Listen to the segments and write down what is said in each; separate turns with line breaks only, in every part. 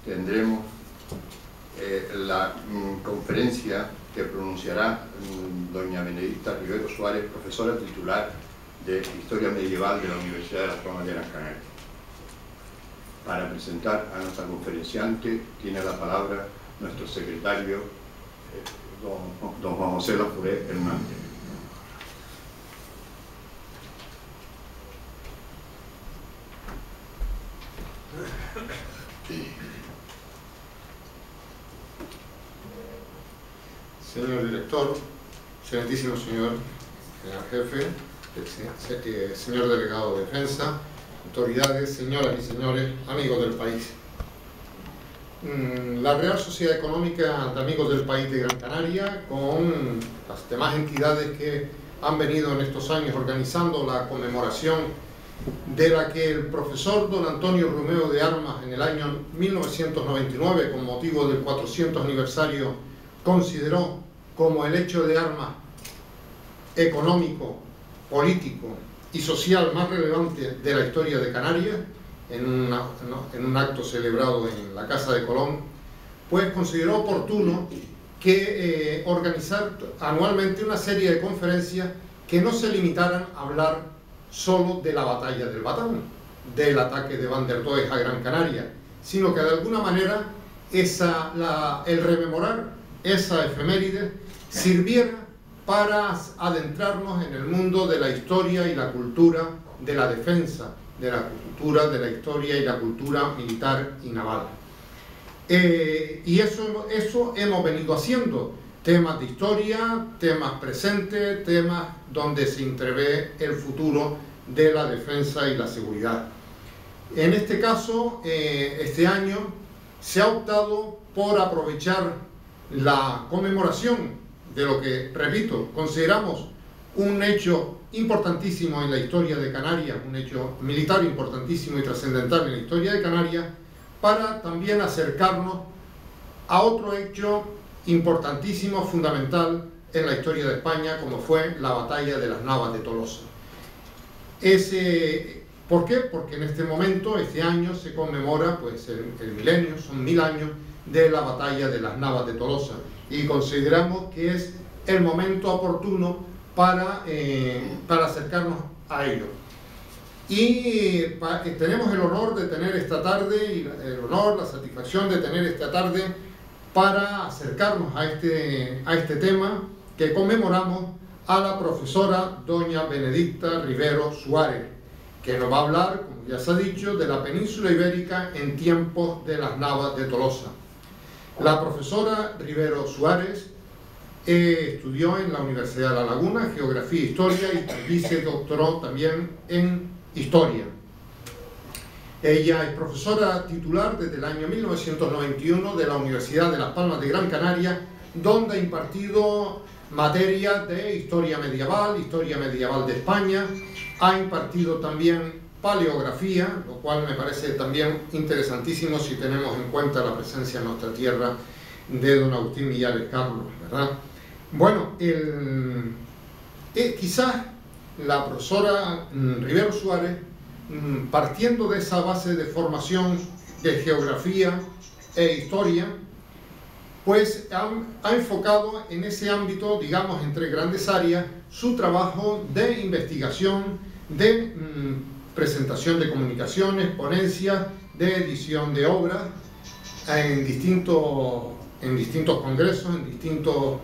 tendremos la conferencia que pronunciará doña Benedicta Rivero Suárez, profesora titular de Historia Medieval de la Universidad de Las Palmas de Gran Canaria. Para presentar a nuestra conferenciante tiene la palabra nuestro secretario, don Juan José Laforet Hernández.
Señor director, excelentísimo señor jefe, señor delegado de defensa, autoridades, señoras y señores, amigos del país. La Real Sociedad Económica de Amigos del País de Gran Canaria, con las demás entidades que han venido en estos años organizando la conmemoración de la que el profesor don Antonio Romeo de Armas en el año 1999, con motivo del 400 aniversario, consideró como el hecho de armas económico, político y social más relevante de la historia de Canarias, en un acto celebrado en la Casa de Colón, pues consideró oportuno que organizar anualmente una serie de conferencias que no se limitaran a hablar solo de la batalla del Batán, del ataque de Van der Does a Gran Canaria, sino que de alguna manera el rememorar esa efeméride sirviera para adentrarnos en el mundo de la historia y la cultura de la defensa, de la cultura, de la historia y la cultura militar y naval. Y eso hemos venido haciendo, temas de historia, temas presentes, temas donde se entrevé el futuro de la defensa y la seguridad. En este caso, este año se ha optado por aprovechar la conmemoración de lo que, repito, consideramos un hecho importantísimo en la historia de Canarias, un hecho militar importantísimo y trascendental en la historia de Canarias, para también acercarnos a otro hecho importantísimo, fundamental en la historia de España, como fue la batalla de las Navas de Tolosa. ¿Por qué? Porque en este momento, este año, se conmemora pues, el milenio, son 1000 años de la batalla de las Navas de Tolosa, y consideramos que es el momento oportuno para acercarnos a ello. Y tenemos el honor de tener esta tarde, la satisfacción de tener esta tarde para acercarnos a este tema que conmemoramos a la profesora doña Benedicta Rivero Suárez, que nos va a hablar, como ya se ha dicho, de la península ibérica en tiempos de las Navas de Tolosa. La profesora Rivero Suárez estudió en la Universidad de La Laguna Geografía e Historia y se doctoró también en Historia. Ella es profesora titular desde el año 1991 de la Universidad de Las Palmas de Gran Canaria, donde ha impartido materias de Historia Medieval de España, ha impartido también Paleografía, lo cual me parece también interesantísimo si tenemos en cuenta la presencia en nuestra tierra de don Agustín Millares Carlos, ¿verdad? Bueno, quizás la profesora Rivero Suárez, partiendo de esa base de formación de geografía e historia, pues ha enfocado en ese ámbito, digamos, entre grandes áreas, su trabajo de investigación, de presentación de comunicaciones, ponencias, de edición de obras en distintos congresos, en distintos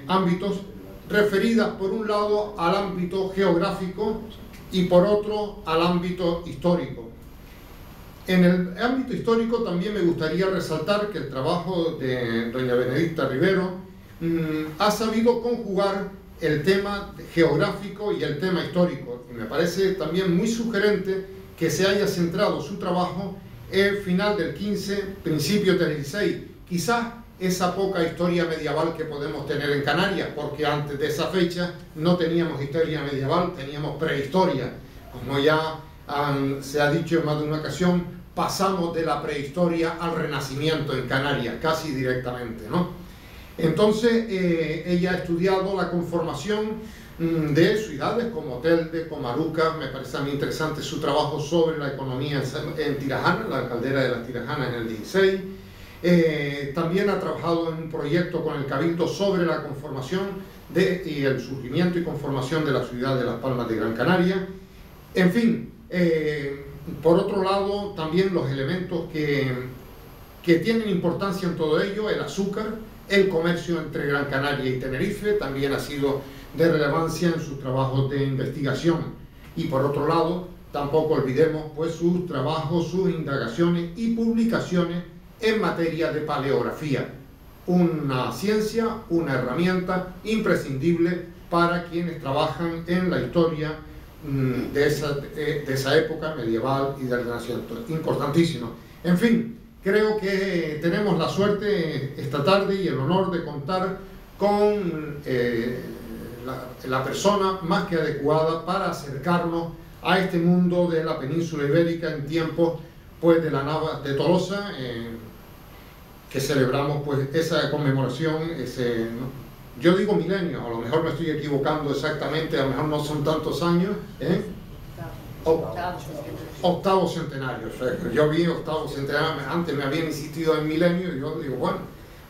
ámbitos, referidas por un lado al ámbito geográfico y por otro al ámbito histórico. En el ámbito histórico también me gustaría resaltar que el trabajo de doña Benedicta Rivero ha sabido conjugar el tema geográfico y el tema histórico, y me parece también muy sugerente que se haya centrado su trabajo en final del 15, principios del 16, quizás esa poca historia medieval que podemos tener en Canarias, porque antes de esa fecha no teníamos historia medieval, teníamos prehistoria. Como ya se ha dicho en más de una ocasión, pasamos de la prehistoria al renacimiento en Canarias, casi directamente, ¿no? Entonces, ella ha estudiado la conformación de ciudades como Telde, Comaruca. Me parece a mí interesante su trabajo sobre la economía en Tirajana, la caldera de las Tirajanas en el 16. También ha trabajado en un proyecto con el Cabildo sobre la conformación y el surgimiento y conformación de la ciudad de Las Palmas de Gran Canaria. En fin, por otro lado, también los elementos que tienen importancia en todo ello: el azúcar, el comercio entre Gran Canaria y Tenerife, también ha sido de relevancia en sus trabajos de investigación. Y por otro lado, tampoco olvidemos pues sus trabajos, sus indagaciones y publicaciones en materia de paleografía, una ciencia, una herramienta imprescindible para quienes trabajan en la historia de esa época medieval y del Renacimiento. Importantísimo. En fin, creo que tenemos la suerte esta tarde y el honor de contar con la persona más que adecuada para acercarnos a este mundo de la península ibérica en tiempos pues de la Nava de Tolosa, que celebramos pues esa conmemoración, yo digo milenio, a lo mejor me estoy equivocando exactamente, a lo mejor no son tantos años, octavo centenario. Yo vi octavo centenario, antes me habían insistido en milenio, y yo digo, bueno,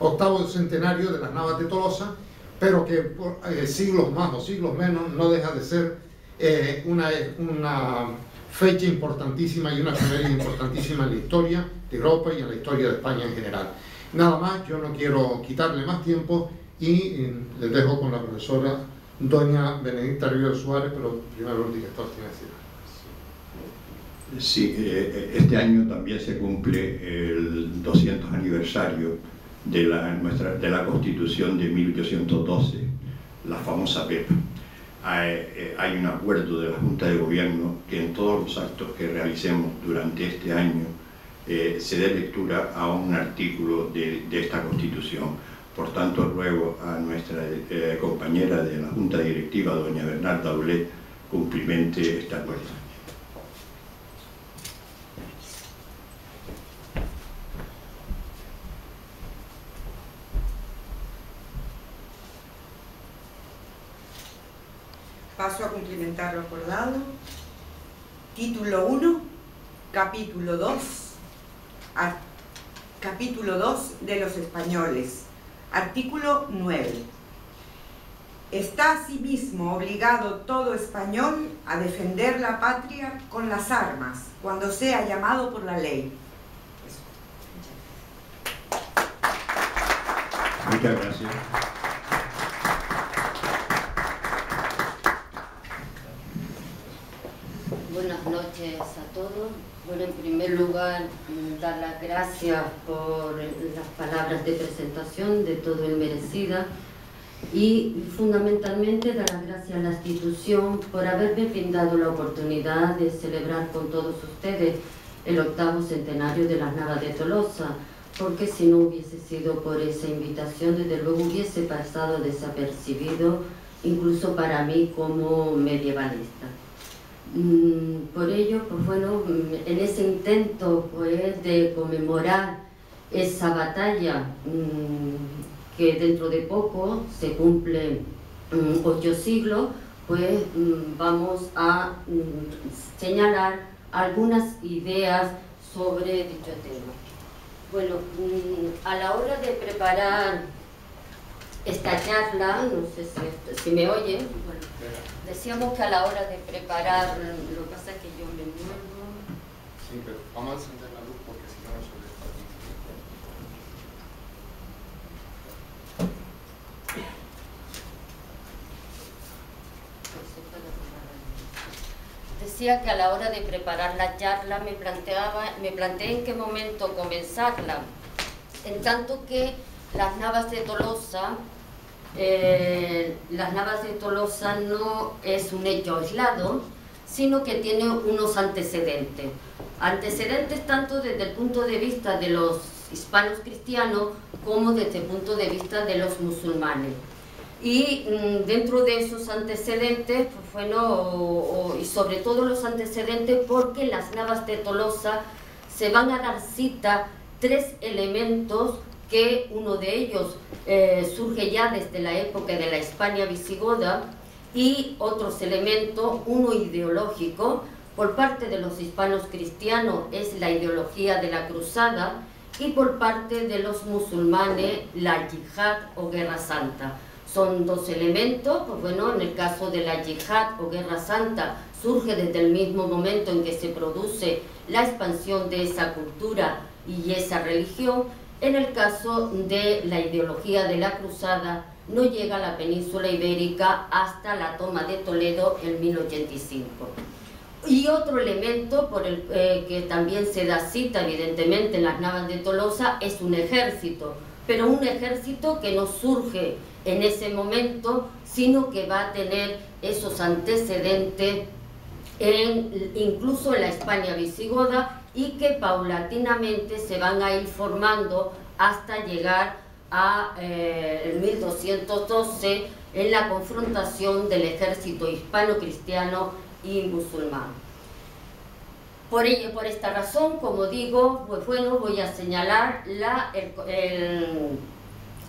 octavo centenario de las Navas de Tolosa, pero que por siglos más o siglos menos no deja de ser una fecha importantísima y una efeméride importantísima en la historia de Europa y en la historia de España en general. Nada más, yo no quiero quitarle más tiempo y les dejo con la profesora doña Benedicta Rivero Suárez, pero primero el director tiene que decir.
Sí, este año también se cumple el 200 aniversario de la Constitución de 1812, la famosa PEP. Hay un acuerdo de la Junta de Gobierno que en todos los actos que realicemos durante este año se dé lectura a un artículo de esta Constitución. Por tanto, ruego a nuestra compañera de la Junta Directiva, doña Bernarda Aulet, cumplimente este acuerdo.
Paso a cumplimentar lo acordado. Título 1, capítulo 2, capítulo 2 de los españoles. Artículo 9. Está asimismo obligado todo español a defender la patria con las armas, cuando sea llamado por la ley.
Muchas gracias.
Buenas noches a todos. Bueno, en primer lugar, dar las gracias por las palabras de presentación, de todo el merecida, y fundamentalmente dar las gracias a la institución por haberme brindado la oportunidad de celebrar con todos ustedes el 8º centenario de las Navas de Tolosa, porque si no hubiese sido por esa invitación, desde luego hubiese pasado desapercibido, incluso para mí como medievalista. Por ello, pues bueno, en ese intento pues de conmemorar esa batalla que dentro de poco se cumple 8 siglos, pues vamos a señalar algunas ideas sobre dicho tema. Bueno, a la hora de preparar esta charla, no sé si me oyen, bueno, decíamos que a la hora de preparar, lo que pasa es que yo me muevo.
Sí, pero vamos a encender la luz porque si no, no se ve.
Decía que a la hora de preparar la charla me planteé en qué momento comenzarla, en tanto que las Navas de Tolosa no es un hecho aislado, sino que tiene unos antecedentes. Antecedentes tanto desde el punto de vista de los hispanos cristianos como desde el punto de vista de los musulmanes. Y dentro de esos antecedentes, pues bueno, y sobre todo los antecedentes, porque en las Navas de Tolosa se van a dar cita 3 elementos, que uno de ellos surge ya desde la época de la Hispania visigoda, y otros elementos, uno ideológico, por parte de los hispanos cristianos es la ideología de la cruzada y por parte de los musulmanes la yihad o guerra santa. Son dos elementos, pues bueno, en el caso de la yihad o guerra santa surge desde el mismo momento en que se produce la expansión de esa cultura y esa religión. En el caso de la ideología de la cruzada no llega a la península ibérica hasta la toma de Toledo en 1085. Y otro elemento por el que también se da cita evidentemente en las Navas de Tolosa es un ejército, pero un ejército que no surge en ese momento, sino que va a tener esos antecedentes incluso en la España visigoda y que paulatinamente se van a ir formando hasta llegar a el 1212 en la confrontación del ejército hispano-cristiano y musulmán. Por esta razón, como digo, pues bueno, voy a señalar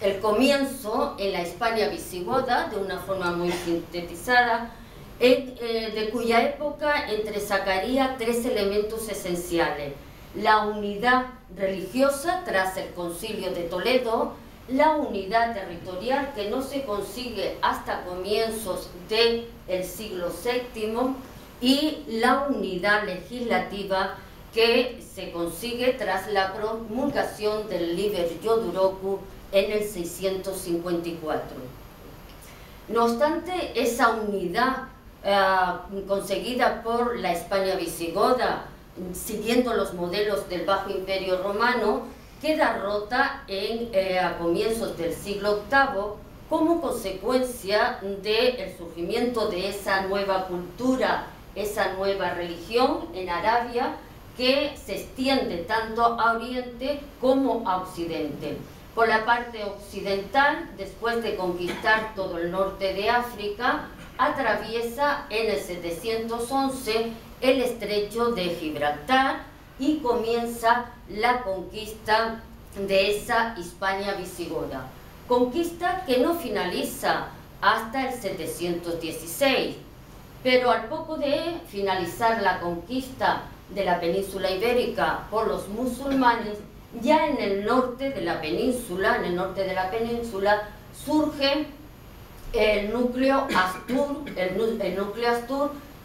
el comienzo en la España visigoda de una forma muy sintetizada, de cuya época entresacaría tres elementos esenciales: la unidad religiosa tras el Concilio de Toledo, la unidad territorial que no se consigue hasta comienzos del siglo VII y la unidad legislativa que se consigue tras la promulgación del Liber Jodorowsky en el 654. No obstante, esa unidad conseguida por la España visigoda, siguiendo los modelos del Bajo Imperio Romano, queda rota a comienzos del siglo VIII como consecuencia del surgimiento de esa nueva cultura, esa nueva religión en Arabia que se extiende tanto a Oriente como a Occidente. Por la parte occidental, después de conquistar todo el norte de África, atraviesa en el 711 el estrecho de Gibraltar y comienza la conquista de esa Hispania visigoda. Conquista que no finaliza hasta el 716, pero al poco de finalizar la conquista de la península ibérica por los musulmanes, ya en el norte de la península, surge el núcleo Astur,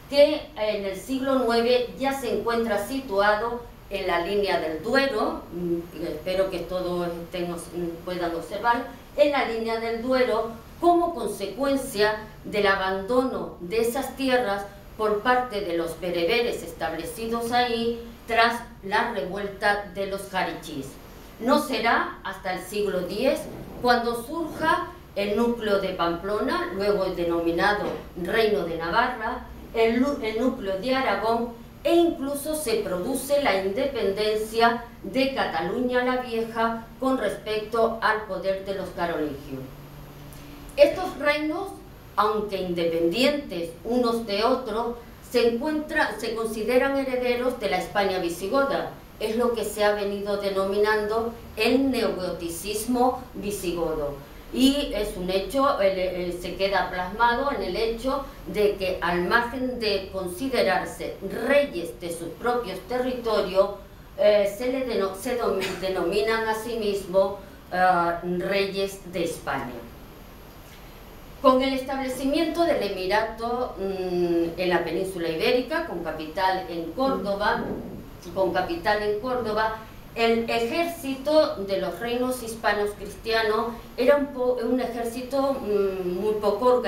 que en el siglo IX ya se encuentra situado en la línea del Duero, espero que todos puedan observar, en la línea del Duero, como consecuencia del abandono de esas tierras por parte de los bereberes establecidos ahí tras la revuelta de los jarichís. No será hasta el siglo X cuando surja el núcleo de Pamplona, luego el denominado Reino de Navarra, el núcleo de Aragón, e incluso se produce la independencia de Cataluña la Vieja con respecto al poder de los carolingios. Estos reinos, aunque independientes unos de otros, se consideran herederos de la España visigoda. Es lo que se ha venido denominando el neogoticismo visigodo. Y es un hecho, se queda plasmado en el hecho de que al margen de considerarse reyes de sus propios territorios, se denominan a sí mismos reyes de España. Con el establecimiento del Emirato en la península ibérica, con capital en Córdoba, el ejército de los reinos hispanos cristianos era un ejército muy poco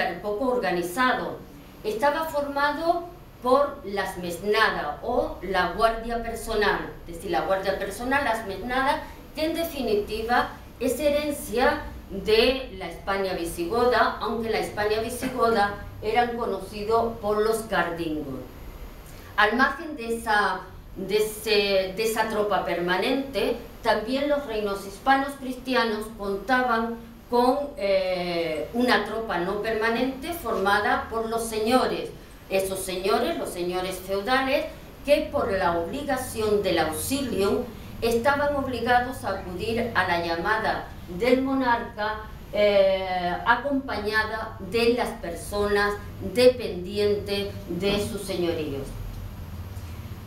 organizado. Estaba formado por las mesnadas o la guardia personal, es decir, la guardia personal, las mesnadas, que en definitiva es herencia de la España visigoda, aunque la España visigoda eran conocidos por los cardingos. Al margen de esa tropa permanente, también los reinos hispanos cristianos contaban con una tropa no permanente formada por los señores. Esos señores, los señores feudales, que por la obligación del auxilio estaban obligados a acudir a la llamada del monarca acompañada de las personas dependientes de sus señoríos.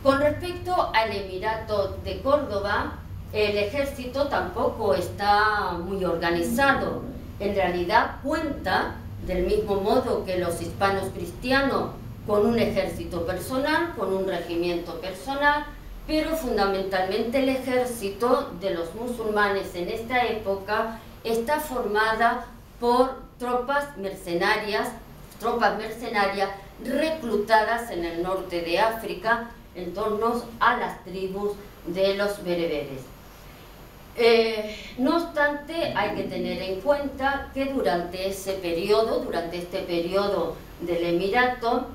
Con respecto al Emirato de Córdoba, el ejército tampoco está muy organizado. En realidad cuenta, del mismo modo que los hispanos cristianos, con un ejército personal, con un regimiento personal, pero fundamentalmente el ejército de los musulmanes en esta época está formada por tropas mercenarias reclutadas en el norte de África en torno a las tribus de los bereberes. No obstante, hay que tener en cuenta que durante este periodo del Emirato,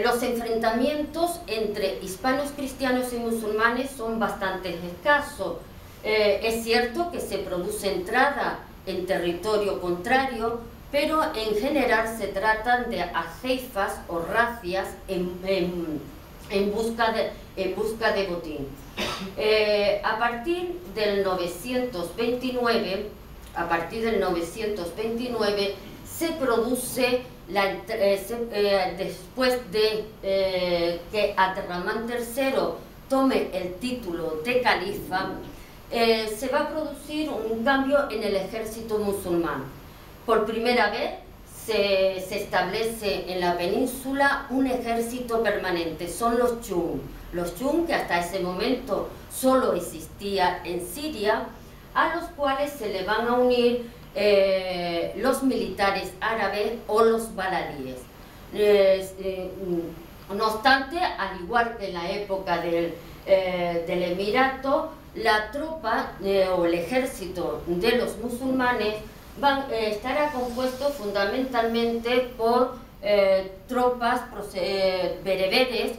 los enfrentamientos entre hispanos cristianos y musulmanes son bastante escasos. Es cierto que se produce entrada en territorio contrario, pero en general se tratan de aceifas o razias en busca de botín. A partir del 929 se produce, después de que Abderramán III tome el título de califa, se va a producir un cambio en el ejército musulmán. Por primera vez se establece en la península un ejército permanente, son los Chum, que hasta ese momento solo existía en Siria, a los cuales se le van a unir los militares árabes o los baladíes. No obstante, al igual que en la época del Emirato, la tropa o el ejército de los musulmanes estará compuesto fundamentalmente por tropas bereberes,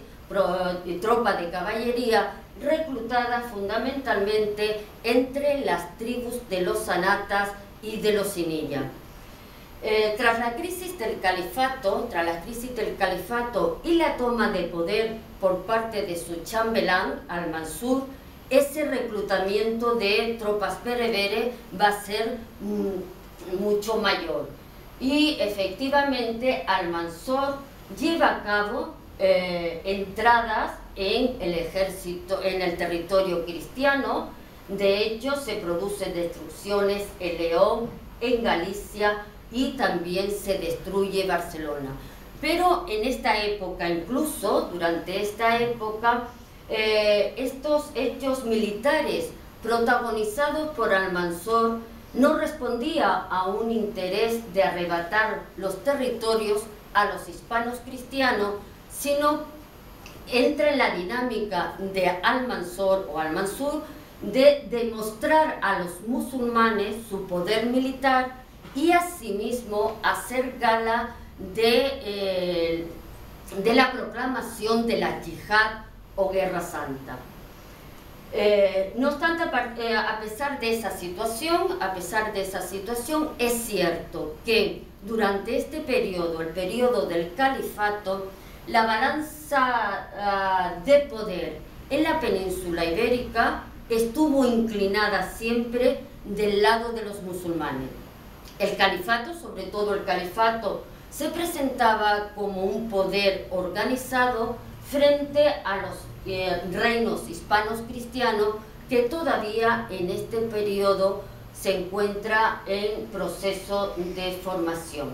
tropas de caballería reclutadas fundamentalmente entre las tribus de los sanatas y de los sinilla. Tras la crisis del califato y la toma de poder por parte de su chambelán, Al-Mansur, ese reclutamiento de tropas bereberes va a ser mucho mayor. Y efectivamente Al-Mansur lleva a cabo entradas en el ejército, en el territorio cristiano. De hecho, se producen destrucciones en León, en Galicia, y también se destruye Barcelona. Pero en esta época, incluso durante esta época, estos hechos militares protagonizados por Al-Mansur no respondía a un interés de arrebatar los territorios a los hispanos cristianos, sino entra en la dinámica de Al-Mansur de demostrar a los musulmanes su poder militar y asimismo hacer gala de la proclamación de la yihad o guerra santa. No obstante, a pesar de esa situación, es cierto que durante este periodo, el periodo del califato, la balanza de poder en la península ibérica estuvo inclinada siempre del lado de los musulmanes. El califato, sobre todo el califato, se presentaba como un poder organizado frente a los reinos hispanos cristianos que todavía en este periodo se encuentra en proceso de formación.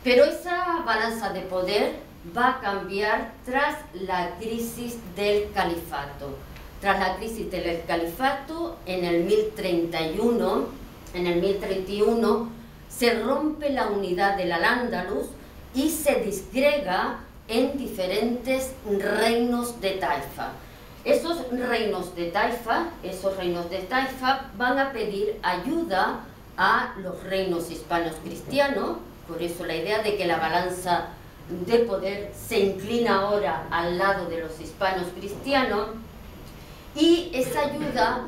Pero esa balanza de poder va a cambiar tras la crisis del califato. Tras la crisis del califato, en el 1031 se rompe la unidad del Al-Ándalus y se disgrega en diferentes reinos de Taifa. Esos reinos de Taifa van a pedir ayuda a los reinos hispanos cristianos, por eso la idea de que la balanza de poder se inclina ahora al lado de los hispanos cristianos, y esa ayuda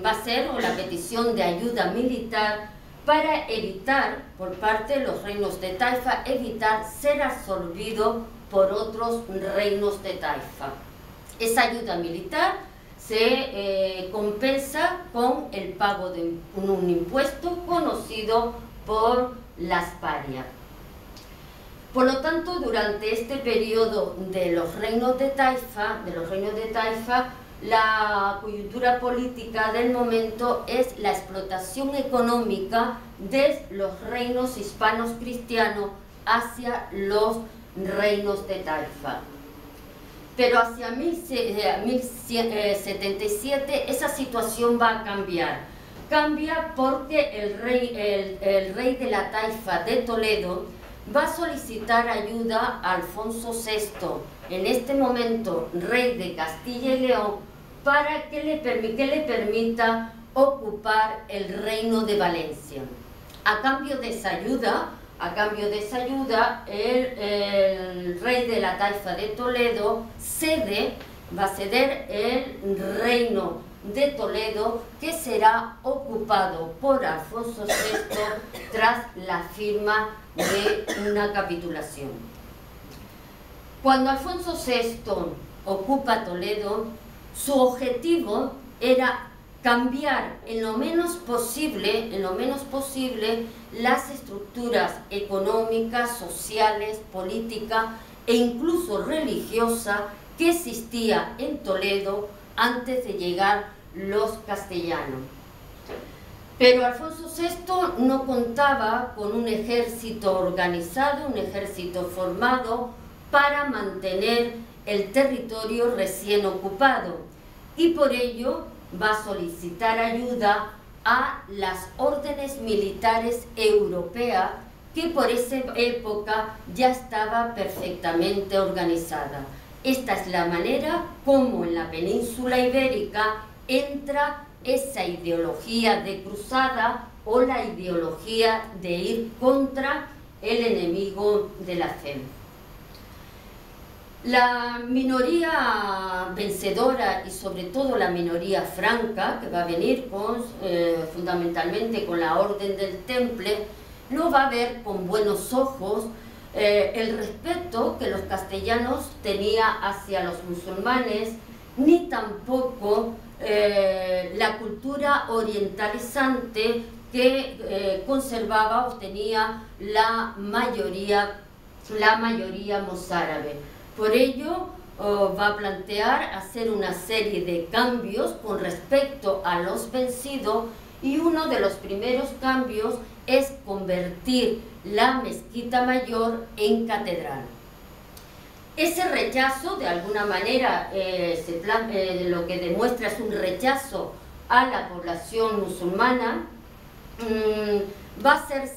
va a ser la petición de ayuda militar para evitar, por parte de los reinos de Taifa, evitar ser absorbido por otros reinos de Taifa. Esa ayuda militar se compensa con el pago de un impuesto conocido por las parias. Por lo tanto, durante este periodo de los reinos de Taifa, la coyuntura política del momento es la explotación económica de los reinos hispanos cristianos hacia los reinos de Taifa. Pero hacia 1177 esa situación va a cambiar. Cambia porque el rey de la Taifa de Toledo va a solicitar ayuda a Alfonso VI, en este momento rey de Castilla y León, para que le permita ocupar el reino de Valencia. A cambio de esa ayuda, el rey de la Taifa de Toledo va a ceder el reino de Toledo, que será ocupado por Alfonso VI tras la firma de una capitulación. Cuando Alfonso VI ocupa Toledo, su objetivo era cambiar en lo menos posible las estructuras económicas, sociales, políticas e incluso religiosas que existía en Toledo antes de llegar los castellanos. Pero Alfonso VI no contaba con un ejército organizado, un ejército formado para mantener el territorio recién ocupado, y por ello va a solicitar ayuda a las órdenes militares europeas, que por esa época ya estaba perfectamente organizada. Esta es la manera como en la península ibérica entra esa ideología de cruzada o la ideología de ir contra el enemigo de la fe. La minoría vencedora, y sobre todo la minoría franca, que va a venir fundamentalmente con la Orden del Temple, no va a ver con buenos ojos el respeto que los castellanos tenían hacia los musulmanes, ni tampoco la cultura orientalizante que conservaba o tenía la mayoría mozárabe. Por ello, va a plantear hacer una serie de cambios con respecto a los vencidos, y uno de los primeros cambios es convertir la mezquita mayor en catedral. Ese rechazo, de alguna manera, lo que demuestra es un rechazo a la población musulmana, va a ser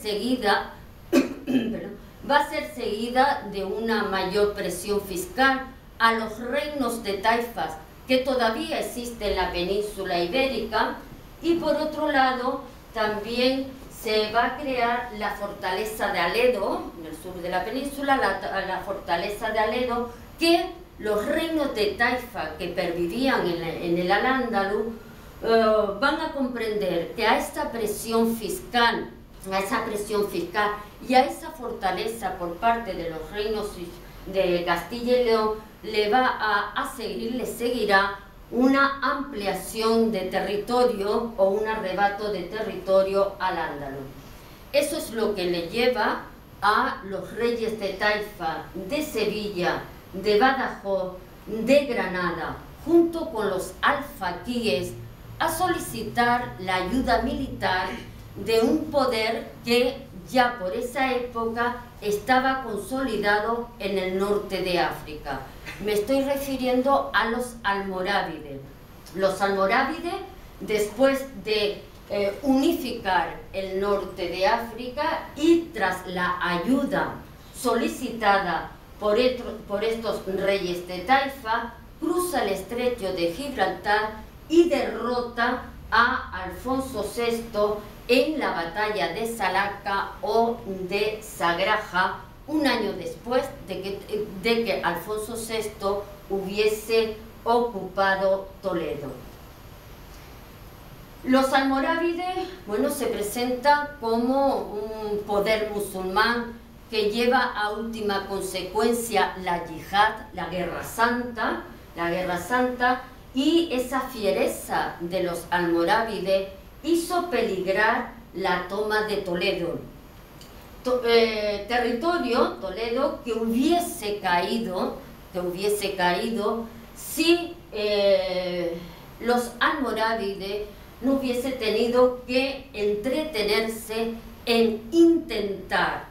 seguida de una mayor presión fiscal a los reinos de taifas que todavía existen en la península ibérica, y por otro lado también se va a crear la fortaleza de Aledo, en el sur de la península, la fortaleza de Aledo, que los reinos de Taifa que pervivían en el Al-Ándalus van a comprender que a esa presión fiscal y a esa fortaleza por parte de los reinos de Castilla y León le seguirá una ampliación de territorio o un arrebato de territorio al Ándalus. Eso es lo que le lleva a los reyes de Taifa, de Sevilla, de Badajoz, de Granada, junto con los alfaquíes, a solicitar la ayuda militar de un poder que ya por esa época estaba consolidado en el norte de África. Me estoy refiriendo a los almorávides. Los almorávides, después de unificar el norte de África y tras la ayuda solicitada por estos reyes de Taifa, cruza el estrecho de Gibraltar y derrota a Alfonso VI en la batalla de Salaca o de Sagraja, un año después de que Alfonso VI hubiese ocupado Toledo. Los almorávides, se presentan como un poder musulmán que lleva a última consecuencia la yihad, la guerra santa, y esa fiereza de los almorávides hizo peligrar la toma de Toledo. Territorio, Toledo, que hubiese caído si los almorávides no hubiese tenido que entretenerse en intentar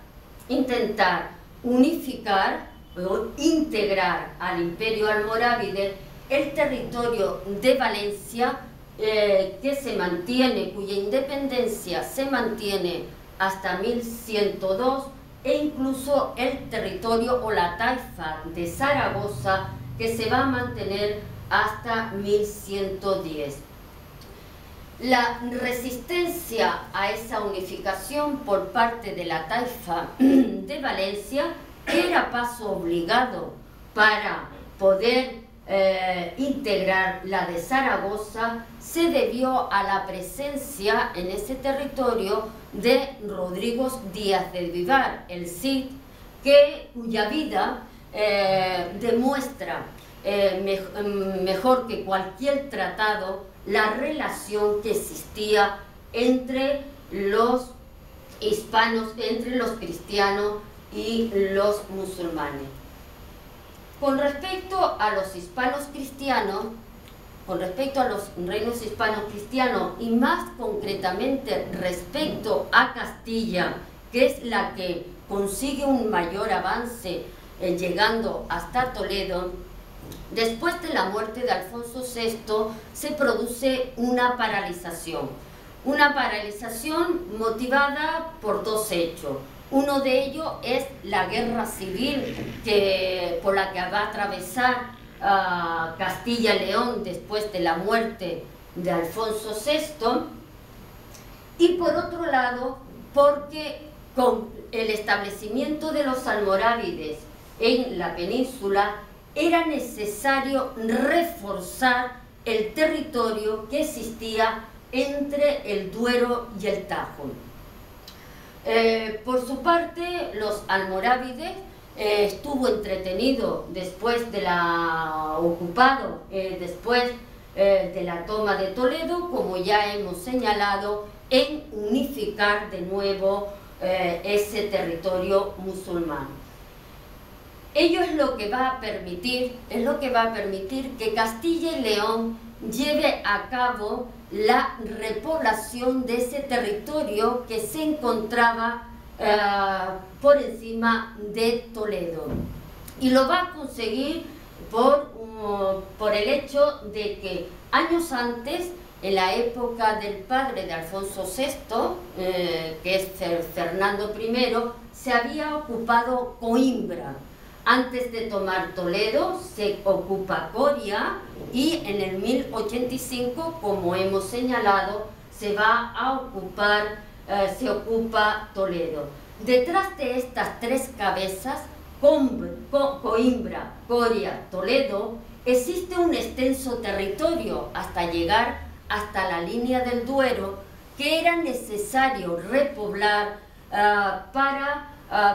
unificar o integrar al imperio almorávide el territorio de Valencia, que se mantiene, cuya independencia se mantiene hasta 1102, e incluso el territorio o la taifa de Zaragoza, que se va a mantener hasta 1110. La resistencia a esa unificación por parte de la taifa de Valencia, que era paso obligado para poder integrar la de Zaragoza, se debió a la presencia en ese territorio de Rodrigo Díaz de Vivar, el Cid, cuya vida demuestra mejor que cualquier tratado la relación que existía entre los hispanos, entre los cristianos y los musulmanes. Con respecto a los hispanos cristianos, con respecto a los reinos hispanos cristianos y más concretamente respecto a Castilla, que es la que consigue un mayor avance llegando hasta Toledo, después de la muerte de Alfonso VI se produce una paralización motivada por dos hechos. Uno de ellos es la guerra civil por la que va a atravesar Castilla y León después de la muerte de Alfonso VI, y por otro lado porque con el establecimiento de los almorávides en la península era necesario reforzar el territorio que existía entre el Duero y el Tajo. Por su parte, los almorávides estuvo entretenido después de después de la toma de Toledo, como ya hemos señalado, en unificar de nuevo ese territorio musulmán. Ello es lo que va a permitir que Castilla y León lleve a cabo la repoblación de ese territorio que se encontraba por encima de Toledo, y lo va a conseguir por el hecho de que años antes, en la época del padre de Alfonso VI, que es Fernando I, se había ocupado Coimbra. Antes de tomar Toledo se ocupa Coria, y en el 1085, como hemos señalado, se ocupa Toledo. Detrás de estas tres cabezas, Coimbra, Coria, Toledo, existe un extenso territorio hasta llegar hasta la línea del Duero, que era necesario repoblar para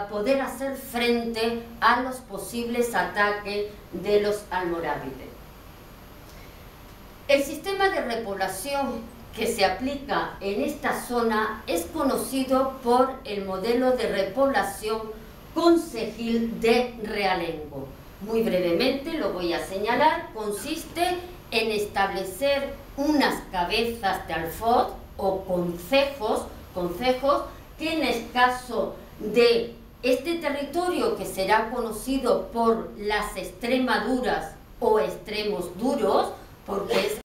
poder hacer frente a los posibles ataques de los almorávides. El sistema de repoblación que se aplica en esta zona es conocido por el modelo de repoblación concejil de realengo. Muy brevemente lo voy a señalar. Consiste en establecer unas cabezas de alfoz o concejos que, en el caso de este territorio, que será conocido por las extremaduras o extremos duros, porque es